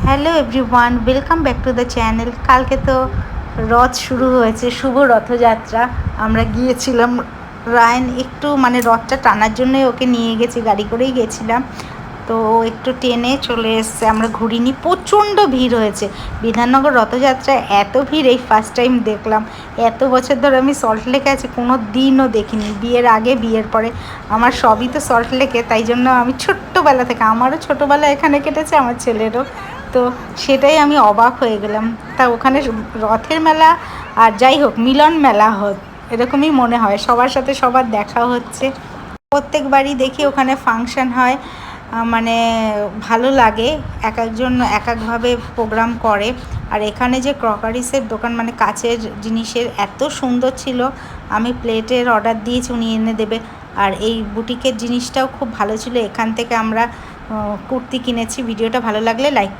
Hello everyone, welcome back to the channel. কালকে তো রথ শুরু হয়েছে, শুভ রথযাত্রা। আমরা গিয়েছিলাম, রায়ন একটু মানে রথটা টানার জন্যই ওকে নিয়ে গেছি, গাড়ি করেই গেছিলাম। তো ও একটু টেনে চলে এসছে, আমরা ঘুরিনি। প্রচণ্ড ভিড় হয়েছে বিধাননগর রথযাত্রায়, এত ভিড় এই ফার্স্ট টাইম দেখলাম। এত বছর ধরে আমি সল্টলেকে আছি, কোনো দিনও দেখিনি। বিয়ের আগে বিয়ের পরে আমার সবই তো সল্টলেকে, তাই জন্য আমি ছোট্টবেলা থেকে, আমারও ছোটোবেলা এখানে কেটেছে, আমার ছেলেরও। তো সেটাই আমি অবাক হয়ে গেলাম। তা ওখানে রথের মেলা আর যাই হোক মিলন মেলা এরকমই মনে হয়, সবার সাথে সবার দেখা হচ্ছে। প্রত্যেকবারই দেখি ওখানে ফাংশন হয়, মানে ভালো লাগে। এক একজন এক একভাবে প্রোগ্রাম করে। আর এখানে যে ক্রকারিসের দোকান, মানে কাচের জিনিসের, এত সুন্দর ছিল। আমি প্লেটের অর্ডার দিয়েছি, উনি এনে দেবে। আর এই বুটিকের জিনিসটাও খুব ভালো ছিল। এখান থেকে আমরা কুর্তি কিনেছি। ভিডিওটা ভালো লাগলে লাইক